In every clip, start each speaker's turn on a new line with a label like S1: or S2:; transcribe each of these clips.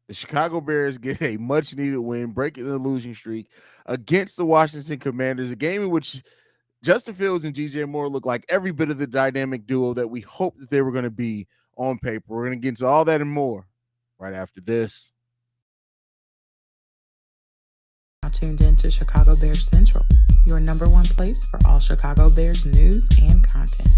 S1: The Chicago Bears get a much needed win, breaking the losing streak against the Washington Commanders, a game in which Justin Fields and DJ Moore look like every bit of the dynamic duo that we hoped that they were going to be on paper. We're going to get into all that and more right after this.
S2: Now tuned in to Chicago Bears Central, your number one place for all Chicago Bears news and content.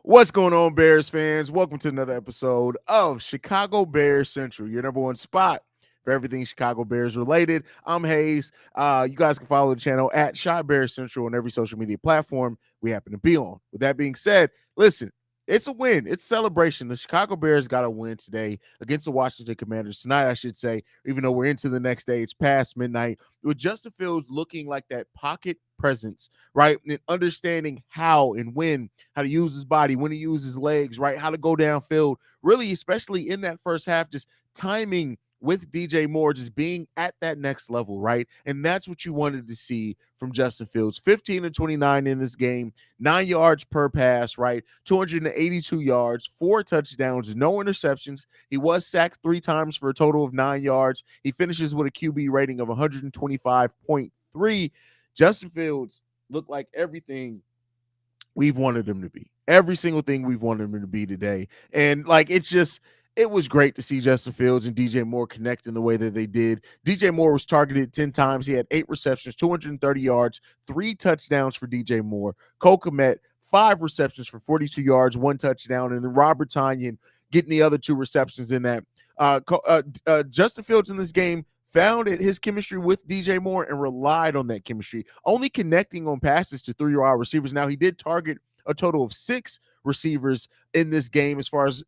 S1: What's going on, Bears fans? Welcome to another episode of Chicago Bears Central, your number one spot for everything Chicago Bears related. I'm Haize. You guys can follow the channel at Shot Bears Central on every social media platform we happen to be on. With that being said, listen, it's a win. It's a celebration. The Chicago Bears got a win today against the Washington Commanders. Tonight, I should say, even though we're into the next day, it's past midnight. With Justin Fields looking like that pocket presence, right? And understanding how and when, how to use his body, when to use his legs, right? How to go downfield. Really, especially in that first half, just timing with DJ Moore just being at that next level, right? And that's what you wanted to see from Justin Fields. 15 of 29 in this game, 9 yards per pass, right? 282 yards, 4 touchdowns, no interceptions. He was sacked 3 times for a total of 9 yards. He finishes with a QB rating of 125.3. Justin Fields looked like everything we've wanted him to be. Every single thing we've wanted him to be today. And like it was great to see Justin Fields and DJ Moore connect in the way that they did. DJ Moore was targeted 10 times. He had 8 receptions, 230 yards, 3 touchdowns for DJ Moore. Cole Kmet, 5 receptions for 42 yards, 1 touchdown. And then Robert Tonyan getting the other 2 receptions in that. Justin Fields in this game found his chemistry with DJ Moore and relied on that chemistry, only connecting on passes to 3-wide receivers. Now, he did target a total of 6 receivers in this game as far as,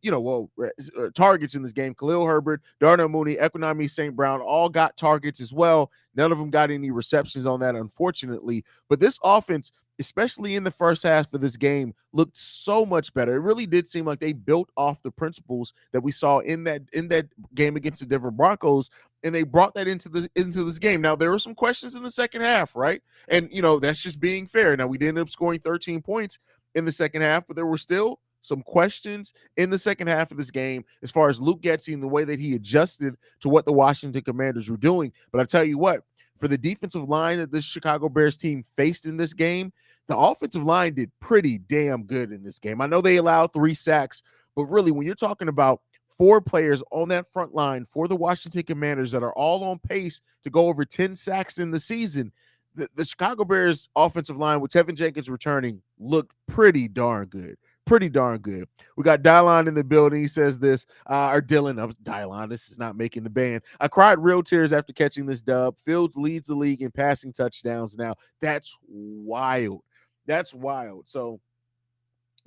S1: targets in this game. Khalil Herbert, Darnell Mooney, Equinami St. Brown all got targets as well. None of them got any receptions on that, unfortunately. But this offense, especially in the first half of this game, looked so much better. It really did seem like they built off the principles that we saw in that game against the Denver Broncos, and they brought that into this game. Now, there were some questions in the second half, right? And, that's just being fair. Now, we did end up scoring 13 points in the second half, but there were still some questions in the second half of this game as far as Luke Getsy and the way that he adjusted to what the Washington Commanders were doing. But I tell you what, for the defensive line that this Chicago Bears team faced in this game, the offensive line did pretty damn good in this game. I know they allowed 3 sacks, but really when you're talking about 4 players on that front line for the Washington Commanders that are all on pace to go over 10 sacks in the season, the Chicago Bears offensive line with Tevin Jenkins returning looked pretty darn good. Pretty darn good. We got Dylon in the building. He says this, or Dylan, Dylon, this is not making the band. I cried real tears after catching this dub. Fields leads the league in passing touchdowns now. That's wild. That's wild. So,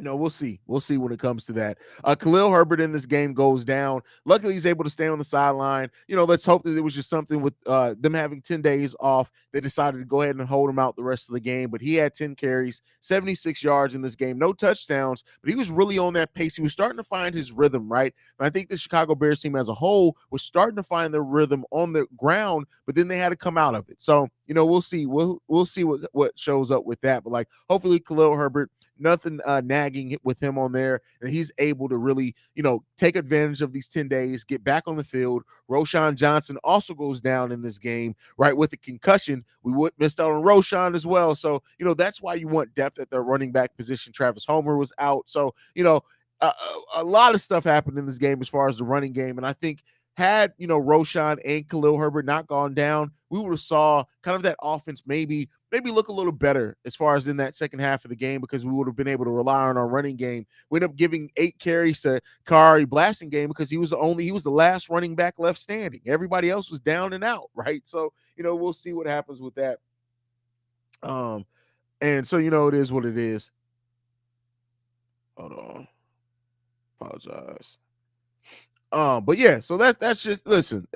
S1: we'll see. We'll see when it comes to that. Khalil Herbert in this game goes down. Luckily, he's able to stay on the sideline. Let's hope that it was just something with them having 10 days off. They decided to go ahead and hold him out the rest of the game. But he had 10 carries, 76 yards in this game. No touchdowns, but he was really on that pace. He was starting to find his rhythm, right? And I think the Chicago Bears team as a whole was starting to find their rhythm on the ground, but then they had to come out of it. So, we'll see. We'll see what shows up with that. But, hopefully Khalil Herbert, nothing nagging with him on there, and he's able to really, take advantage of these 10 days, get back on the field. Roschon Johnson also goes down in this game, right, with a concussion. We missed out on Roschon as well. So, that's why you want depth at the running back position. Travis Homer was out. So, a lot of stuff happened in this game as far as the running game, and I think had, Roschon and Khalil Herbert not gone down, we would have saw kind of that offense maybe look a little better as far as in that second half of the game, because we would have been able to rely on our running game. We ended up giving 8 carries to Kari Blasingame because he was the last running back left standing. Everybody else was down and out, right? So, we'll see what happens with that. And so, it is what it is. Hold on. Apologize. But yeah, so that's just, listen,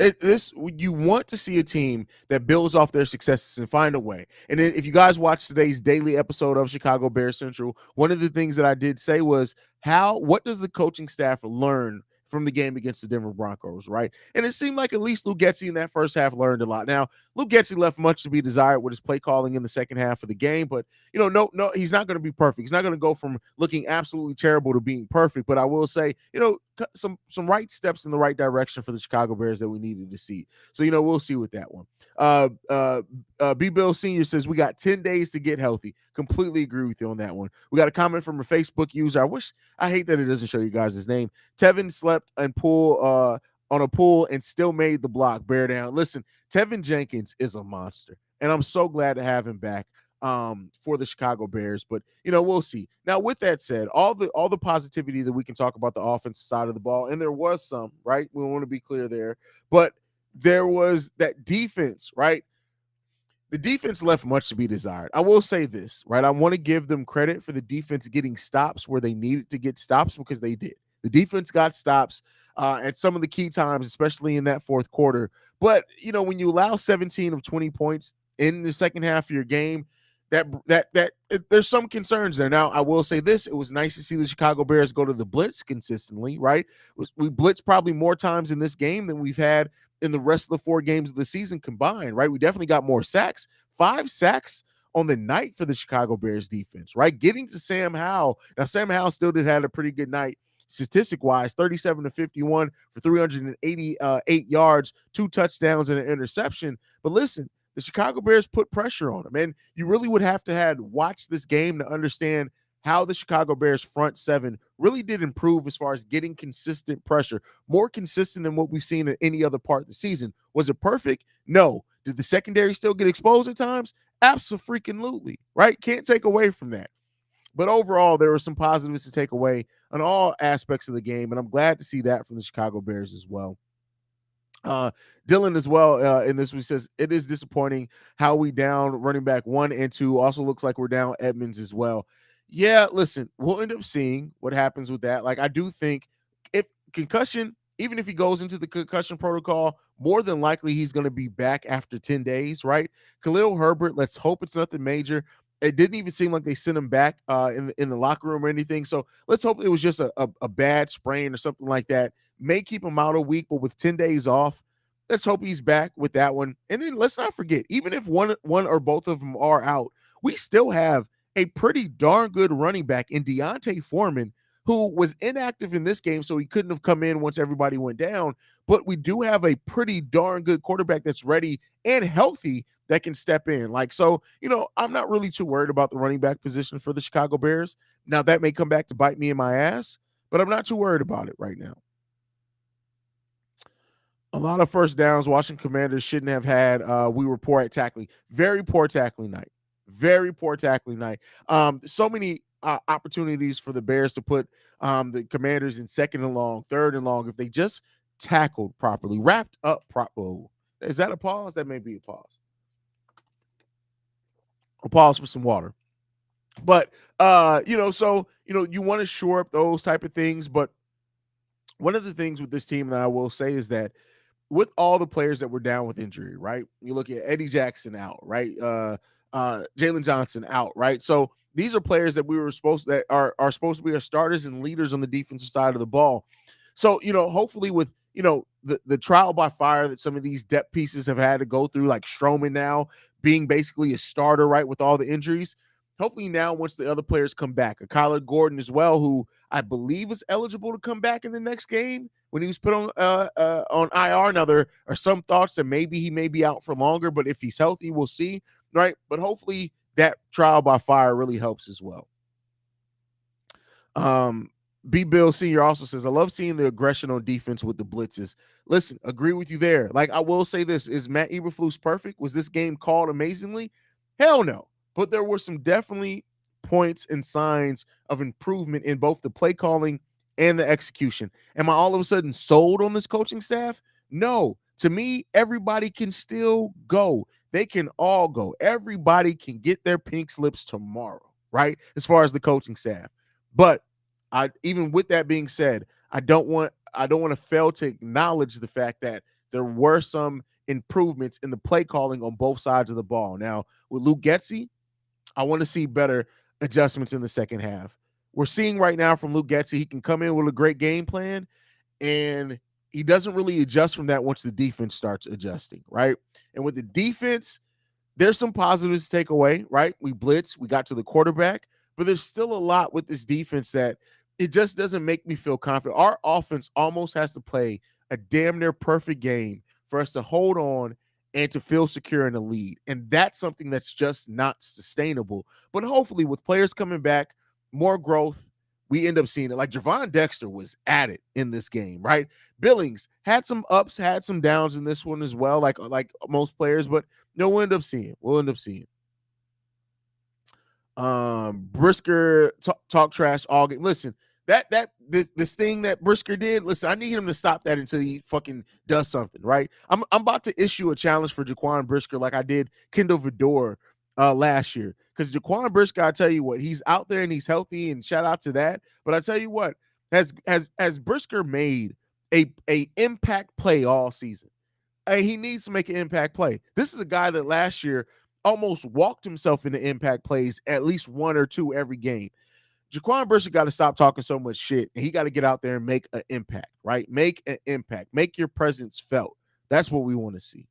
S1: you want to see a team that builds off their successes and find a way. And if you guys watch today's daily episode of Chicago Bears Central, one of the things that I did say was what does the coaching staff learn from the game against the Denver Broncos, right? And it seemed like at least Luke Getsy in that first half learned a lot. Now, Luke Getsy left much to be desired with his play calling in the second half of the game, but no, he's not going to be perfect. He's not going to go from looking absolutely terrible to being perfect. But I will say, some right steps in the right direction for the Chicago Bears that we needed to see. So we'll see with that one. B. Bill Senior says we got 10 days to get healthy. Completely agree with you on that one. We got a comment from a Facebook user. I hate that it doesn't show you guys his name. Tevin slept and on a pool and still made the block. Bear down. Listen, Tevin Jenkins is a monster, and I'm so glad to have him back for the Chicago Bears. But we'll see. Now, with that said, all the positivity that we can talk about the offensive side of the ball, and there was some, right? We want to be clear there, but there was that defense, right? The defense left much to be desired. I will say this, right? I want to give them credit for the defense getting stops where they needed to get stops, because they did. The defense got stops at some of the key times, especially in that fourth quarter. But when you allow 17 of 20 points in the second half of your game, there's some concerns there. Now, I will say this: it was nice to see the Chicago Bears go to the blitz consistently. Right? We blitzed probably more times in this game than we've had in the rest of the 4 games of the season combined, right? We definitely got more sacks, 5 sacks on the night for the Chicago Bears defense, right? Getting to Sam Howell. Now, Sam Howell still did have a pretty good night statistic wise, 37 to 51 for 388 yards, 2 touchdowns and an interception. But listen, the Chicago Bears put pressure on him, and you really would have to have watched this game to understand how the Chicago Bears front 7 really did improve as far as getting consistent pressure, more consistent than what we've seen in any other part of the season. Was it perfect? No. Did the secondary still get exposed at times? Absolutely, right? Can't take away from that. But overall, there were some positives to take away on all aspects of the game, and I'm glad to see that from the Chicago Bears as well. Dylan as well in this one says it is disappointing how we down running back 1 and 2. Also looks like we're down Edmonds as well. Yeah, listen, we'll end up seeing what happens with that. Like, I do think if concussion, even if he goes into the concussion protocol, more than likely he's going to be back after 10 days, right? Khalil Herbert, let's hope it's nothing major. It didn't even seem like they sent him back in the locker room or anything. So let's hope it was just a bad sprain or something like that. May keep him out a week, but with 10 days off, let's hope he's back with that one. And then let's not forget, even if one or both of them are out, we still have a pretty darn good running back in Deontay Foreman, who was inactive in this game, so he couldn't have come in once everybody went down. But we do have a pretty darn good quarterback that's ready and healthy that can step in. I'm not really too worried about the running back position for the Chicago Bears. Now, that may come back to bite me in my ass, but I'm not too worried about it right now. A lot of first downs Washington Commanders shouldn't have had. We were poor at tackling. Very poor tackling night. Very poor tackling night. So many opportunities for the Bears to put the Commanders in second and long, third and long, if they just tackled properly, wrapped up properly. Is that a pause? That may be a pause. A pause for some water. But you want to shore up those type of things. But one of the things with this team that I will say is that with all the players that were down with injury, right? You look at Eddie Jackson out, right? Jalen Johnson out, right? So these are players that we were that are supposed to be our starters and leaders on the defensive side of the ball. So, hopefully with, the trial by fire that some of these depth pieces have had to go through, like Stroman now being basically a starter, right, with all the injuries. Hopefully now, once the other players come back, a Kyler Gordon as well, who I believe is eligible to come back in the next game when he was put on IR. Now, there are some thoughts that maybe he may be out for longer, but if he's healthy, we'll see, right? But hopefully that trial by fire really helps as well. B. Bill Sr. also says, I love seeing the aggression on defense with the blitzes. Listen, agree with you there. Like, I will say this, is Matt Eberflus perfect? Was this game called amazingly? Hell no. But there were some definitely points and signs of improvement in both the play calling and the execution. Am I all of a sudden sold on this coaching staff? No. To me, everybody can still go. They can all go. Everybody can get their pink slips tomorrow, right? As far as the coaching staff. But even with that being said, I don't want to fail to acknowledge the fact that there were some improvements in the play calling on both sides of the ball. Now, with Luke Getsy, I want to see better adjustments in the second half. We're seeing right now from Luke Getsy, he can come in with a great game plan, and he doesn't really adjust from that once the defense starts adjusting, right? And with the defense, there's some positives to take away, right? We blitz, we got to the quarterback, but there's still a lot with this defense that it just doesn't make me feel confident. Our offense almost has to play a damn near perfect game for us to hold on and to feel secure in the lead. And that's something that's just not sustainable. But hopefully, with players coming back, more growth, we end up seeing it. Like Javon Dexter was at it in this game, right? Billings had some ups, had some downs in this one as well, like most players, but no, we'll end up seeing. We'll end up seeing. Brisker talk trash all game. Listen, this thing that Brisker did. Listen, I need him to stop that until he fucking does something, right? I'm about to issue a challenge for Jaquan Brisker like I did Kendall Vidor last year. Because Jaquan Brisker, I tell you what, he's out there and he's healthy, and shout out to that. But I tell you what, has Brisker made a impact play all season? He needs to make an impact play. This is a guy that last year almost walked himself into impact plays at least one or two every game. Jaquan Brisker got to stop talking so much shit, and he got to get out there and make an impact, right? Make an impact. Make your presence felt. That's what we want to see.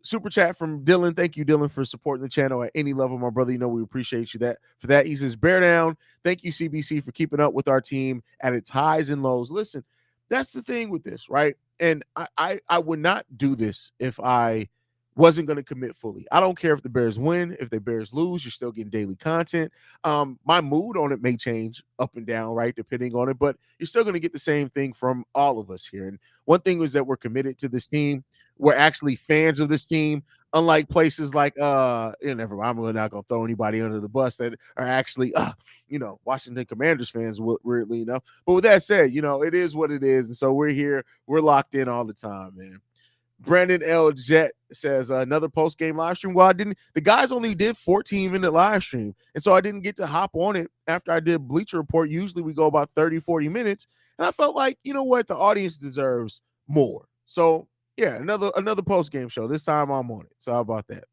S1: Super chat from Dylan. Thank you, Dylan, for supporting the channel at any level, my brother. You know we appreciate you that for that. He says, bear down. Thank you, CBC, for keeping up with our team at its highs and lows. Listen, that's the thing with this, right? And I would not do this if I wasn't going to commit fully. I don't care if the Bears win, if the Bears lose, you're still getting daily content. My mood on it may change up and down, right, depending on it, but you're still going to get the same thing from all of us here. And one thing was that we're committed to this team. We're actually fans of this team, unlike places like never. I'm not going to throw anybody under the bus that are actually Washington Commanders fans, weirdly enough. But with that said, it is what it is, and so we're here. We're locked in all the time, man. Brandon L. Jet says another post game live stream. Well, I didn't. The guys only did 14-minute live stream, and so I didn't get to hop on it after I did Bleacher Report. Usually we go about 30-40 minutes, and I felt like, you know what, the audience deserves more. So yeah, another post game show. This time I'm on it. So how about that?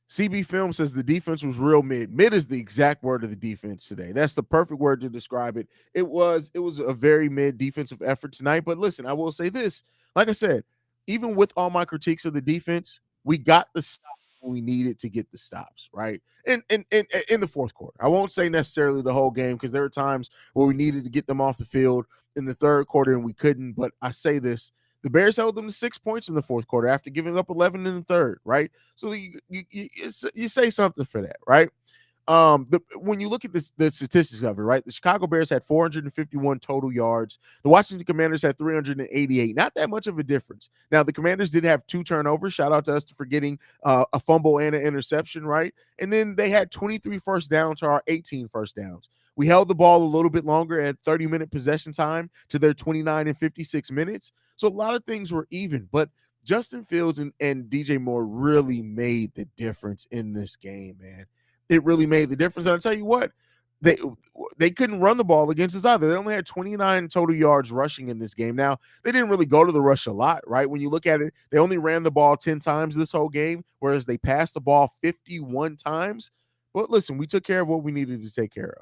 S1: CB Film says the defense was real mid. Mid is the exact word of the defense today. That's the perfect word to describe it. It was a very mid defensive effort tonight. But listen, I will say this. Like I said, even with all my critiques of the defense, we got the stops when we needed to get the stops, right? In the fourth quarter. I won't say necessarily the whole game, because there were times where we needed to get them off the field in the third quarter and we couldn't. But I say this. The Bears held them to 6 points in the fourth quarter after giving up 11 in the third, right? So you say something for that, right? When you look at the statistics of it, right? The Chicago Bears had 451 total yards. The Washington Commanders had 388. Not that much of a difference. Now, the Commanders did have 2 turnovers. Shout out to us for getting a fumble and an interception, right? And then they had 23 first downs to our 18 first downs. We held the ball a little bit longer at 30-minute possession time to their 29 and 56 minutes. So a lot of things were even, but Justin Fields and DJ Moore really made the difference in this game, man. It really made the difference. And I'll tell you what, they couldn't run the ball against us either. They only had 29 total yards rushing in this game. Now, they didn't really go to the rush a lot, right? When you look at it, they only ran the ball 10 times this whole game, whereas they passed the ball 51 times. But listen, we took care of what we needed to take care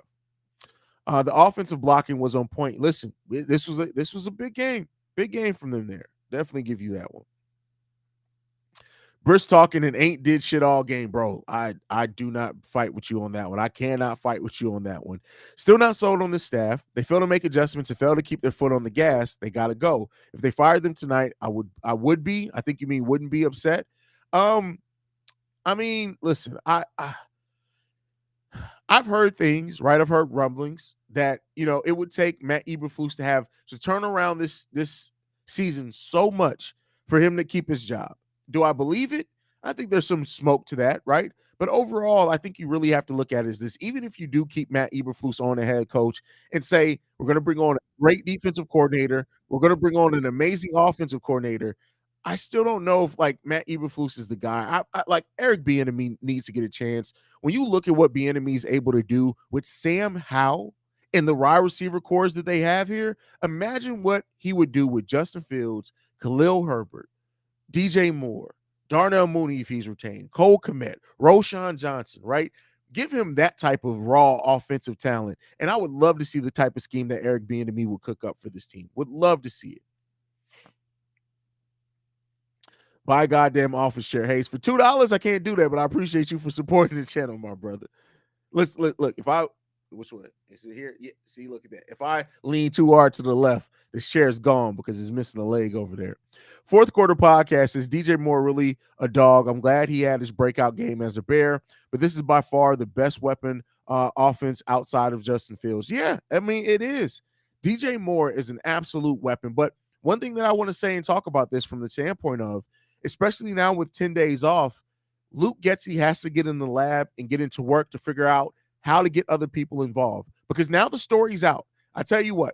S1: of. The offensive blocking was on point. Listen, this was a big game. Big game from them there. Definitely give you that one. Brisk talking and ain't did shit all game, bro. I do not fight with you on that one. I cannot fight with you on that one. Still not sold on this staff. They fail to make adjustments and fail to keep their foot on the gas. They got to go. If they fired them tonight, I would be. I think you mean wouldn't be upset. I mean, listen, I've heard things, right? I've heard rumblings that, it would take Matt Eberflus to turn around this season so much for him to keep his job. Do I believe it? I think there's some smoke to that, right? But overall, I think you really have to look at it as this. Even if you do keep Matt Eberflus on the head coach and say, we're going to bring on a great defensive coordinator, we're going to bring on an amazing offensive coordinator, I still don't know if Matt Eberflus is the guy. I like Eric Bieniemy needs to get a chance. When you look at what Bieniemy is able to do with Sam Howell and the wide receiver cores that they have here, imagine what he would do with Justin Fields, Khalil Herbert, DJ Moore, Darnell Mooney if he's retained, Cole Kmet, Roshan Johnson, right? Give him that type of raw offensive talent. And I would love to see the type of scheme that Eric Bieniemy would cook up for this team. Would love to see it. Buy goddamn office share, Haize. For $2, I can't do that, but I appreciate you for supporting the channel, my brother. Let's look. If I which one is it here? Yeah, see, look at that. If I lean too hard to the left, this chair's gone because it's missing a leg over there. Fourth quarter podcast is DJ Moore really a dog. I'm glad he had his breakout game as a Bear, but this is by far the best weapon offense outside of Justin Fields. Yeah, I mean it is. DJ Moore is an absolute weapon. But one thing that I want to say and talk about this from the standpoint of, especially now with 10 days off, Luke Getsy has to get in the lab and get into work to figure out how to get other people involved, because now the story's out. I tell you what,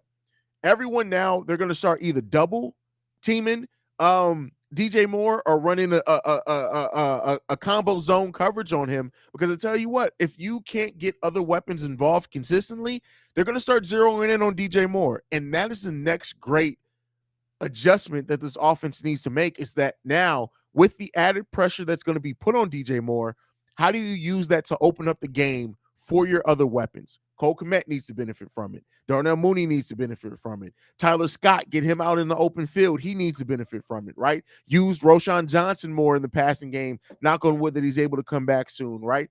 S1: everyone now, they're going to start either double teaming DJ Moore or running a combo zone coverage on him, because I tell you what, if you can't get other weapons involved consistently, they're going to start zeroing in on DJ Moore, and that is the next great adjustment that this offense needs to make, is that now with the added pressure that's going to be put on DJ Moore, how do you use that to open up the game for your other weapons? Cole Kmet needs to benefit from it. Darnell Mooney needs to benefit from it. Tyler Scott, get him out in the open field. He needs to benefit from it, right? Use Roshan Johnson more in the passing game. Knock on wood that he's able to come back soon, right?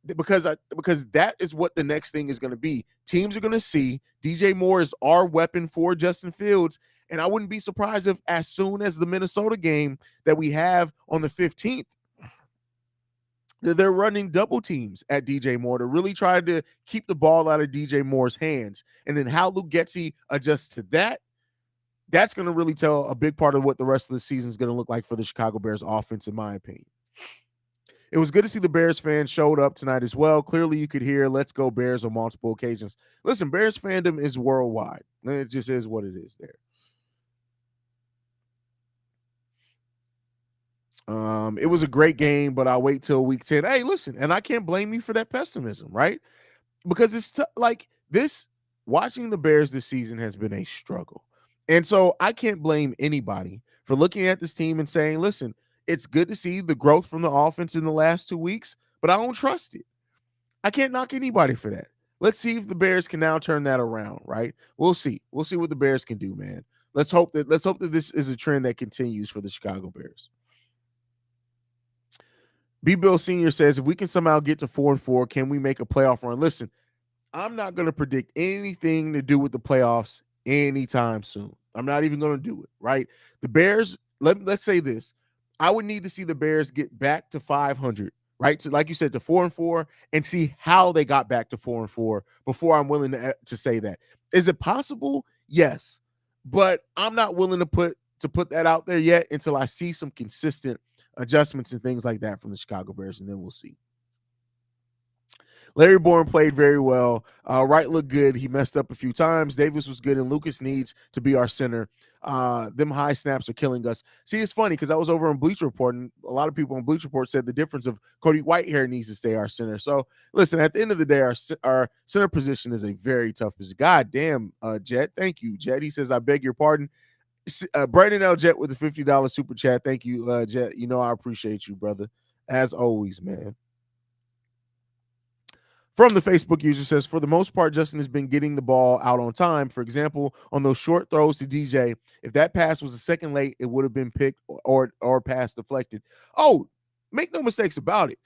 S1: Because that is what the next thing is going to be. Teams are going to see DJ Moore is our weapon for Justin Fields, and I wouldn't be surprised if as soon as the Minnesota game that we have on the 15th, they're running double teams at DJ Moore to really try to keep the ball out of DJ Moore's hands. And then how Luke Getsy adjusts to that, that's going to really tell a big part of what the rest of the season is going to look like for the Chicago Bears offense, in my opinion. It was good to see the Bears fans showed up tonight as well. Clearly, you could hear "Let's Go Bears" on multiple occasions. Listen, Bears fandom is worldwide. It just is what it is there. It was a great game, but I'll wait till week 10. Hey, listen, and I can't blame you for that pessimism, right? Because it's like this, watching the Bears this season has been a struggle. And so I can't blame anybody for looking at this team and saying, listen, it's good to see the growth from the offense in the last 2 weeks, but I don't trust it. I can't knock anybody for that. Let's see if the Bears can now turn that around, right? We'll see. We'll see what the Bears can do, man. Let's hope that this is a trend that continues for the Chicago Bears. B. Bill Sr. says, if we can somehow get to 4-4, can we make a playoff run? Listen, I'm not going to predict anything to do with the playoffs anytime soon. I'm not even going to do it, right? The Bears, let's say this. I would need to see the Bears get back to 500, right? So like you said, to 4-4, and see how they got back to 4-4 before I'm willing to say that. Is it possible? Yes. But I'm not willing to put that out there yet until I see some consistent adjustments and things like that from the Chicago Bears, and then we'll see. Larry Bourne played very well. Wright looked good. He messed up a few times. Davis was good, and Lucas needs to be our center. Them high snaps are killing us. See, it's funny because I was over on Bleacher Report, and a lot of people on Bleacher Report said the difference of Cody Whitehair needs to stay our center. So, listen, at the end of the day, our center position is a very tough position. God damn, Jet. Thank you, Jet. He says, I beg your pardon. Brandon L. Jet with the $50 super chat. Thank you, Jet. You know I appreciate you, brother. As always, man. From the Facebook user says, for the most part, Justin has been getting the ball out on time. For example, on those short throws to DJ, if that pass was a second late, it would have been picked or pass deflected. Oh, make no mistakes about it.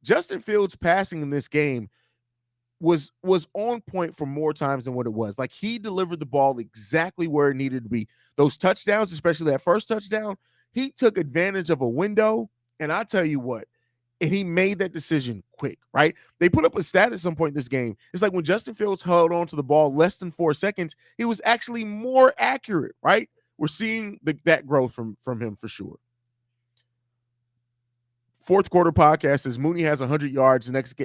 S1: Justin Fields' passing in this game was on point for more times than what it was. Like, he delivered the ball exactly where it needed to be. Those touchdowns, especially that first touchdown, he took advantage of a window, and I tell you what, and he made that decision quick, right? They put up a stat at some point in this game. It's like when Justin Fields held on to the ball less than 4 seconds, he was actually more accurate, right? We're seeing that growth from him for sure. Fourth quarter podcast says Mooney has 100 yards next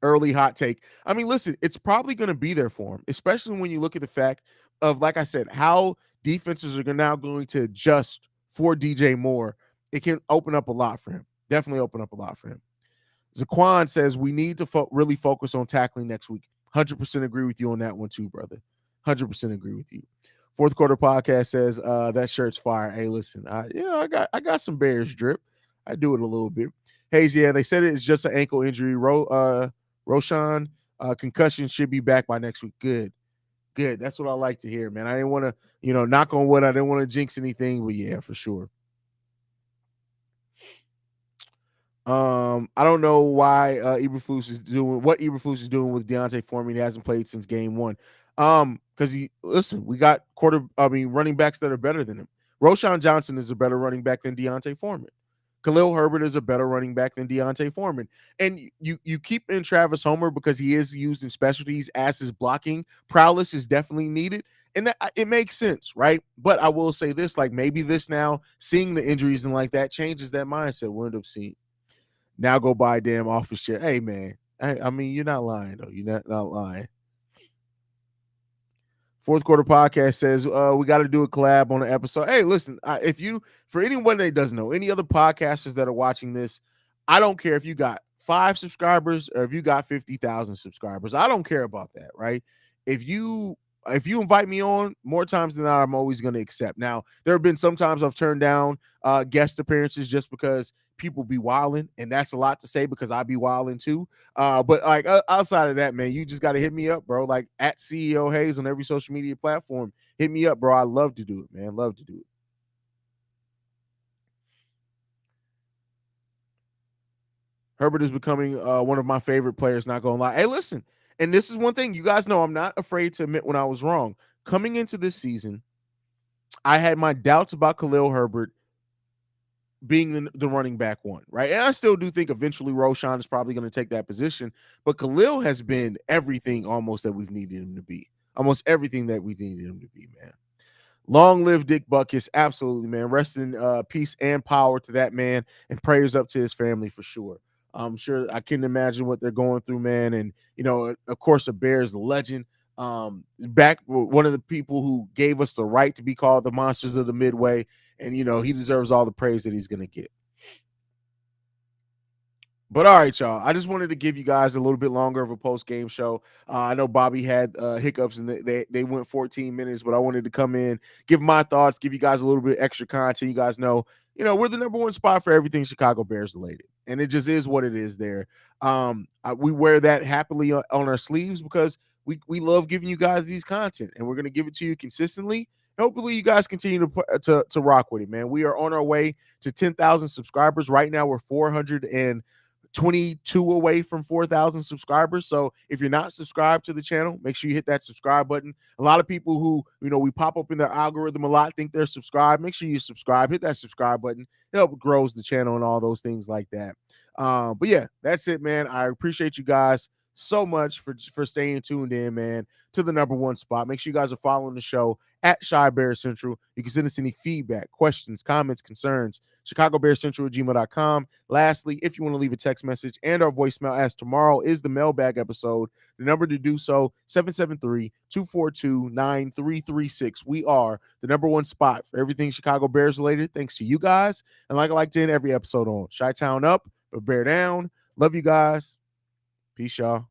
S1: early hot take. I mean, listen, it's probably going to be there for him, especially when you look at the fact of, like I said, how defenses are now going to adjust for DJ Moore. It can open up a lot for him. Definitely open up a lot for him. Zaquan says we need to really focus on tackling next week. 100% agree with you on that one too, brother. 100% agree with you. Fourth quarter podcast says that shirt's fire. Hey, listen, I got some Bears drip. I do it a little bit. Haize, yeah, they said it's just an ankle injury. Roshan, concussion should be back by next week. Good. Good. That's what I like to hear, man. I didn't want to, knock on wood. I didn't want to jinx anything, but yeah, for sure. I don't know why Eberflus is doing what Eberflus is doing with Deontay Foreman. He hasn't played since game one. Because we got running backs that are better than him. Roshan Johnson is a better running back than Deontay Foreman. Khalil Herbert is a better running back than Deontay Foreman. And you keep in Travis Homer because he is used in specialties as his blocking prowess is definitely needed. And that it makes sense, right? But I will say this, like maybe this now, seeing the injuries and like that changes that mindset. We'll end up seeing. Now go buy a damn office chair. Hey man, I mean you're not lying though. You're not lying. Fourth Quarter Podcast says we got to do a collab on an episode. Hey, listen, if you, for anyone that doesn't know, any other podcasters that are watching this, I don't care if you got 5 subscribers or if you got 50,000 subscribers. I don't care about that, right? If you invite me on more times than not, I'm always going to accept. Now, there have been some times I've turned down guest appearances just because people be wilding, and that's a lot to say because I be wilding too. But like outside of that, man, you just got to hit me up, bro. Like at CEO Haize on every social media platform. Hit me up, bro. I love to do it, man. Love to do it. Herbert is becoming one of my favorite players, not gonna lie. Hey, listen, and this is one thing you guys know I'm not afraid to admit when I was wrong. Coming into this season, I had my doubts about Khalil Herbert being the running back one, right? And I still do think eventually Roshan is probably going to take that position, but Khalil has been everything almost that we've needed him to be. Almost everything that we needed him to be, man. Long live Dick Buckus. Absolutely, man. Rest in peace and power to that man, and prayers up to his family for sure. I'm sure I can imagine what they're going through, man. And, of course, a Bears legend. Back one of the people who gave us the right to be called the Monsters of the Midway. And, he deserves all the praise that he's going to get. But all right, y'all. I just wanted to give you guys a little bit longer of a post game show. I know Bobby had hiccups and they went 14 minutes, but I wanted to come in, give my thoughts, give you guys a little bit extra content. You guys know, we're the number one spot for everything Chicago Bears related, and it just is what it is. There, we wear that happily on our sleeves because we love giving you guys these content, and we're gonna give it to you consistently. Hopefully, you guys continue to rock with it, man. We are on our way to 10,000 subscribers right now. We're 422 away from 4,000 subscribers. So if you're not subscribed to the channel, make sure you hit that subscribe button. A lot of people who, we pop up in their algorithm a lot think they're subscribed. Make sure you subscribe, hit that subscribe button. It helps grows the channel and all those things like that. But yeah, that's it, man. I appreciate you guys so much for staying tuned in, man, to the number one spot. Make sure you guys are following the show at Shy Bear Central. You can send us any feedback, questions, comments, concerns, ChicagoBearsCentral@gmail.com. Lastly, if you want to leave a text message and our voicemail, as tomorrow is the mailbag episode, the number to do so, 773-242-9336. We are the number one spot for everything Chicago Bears related, thanks to you guys. And like I like to end every episode on, Chi-Town up, but bear down. Love you guys. Peace, y'all.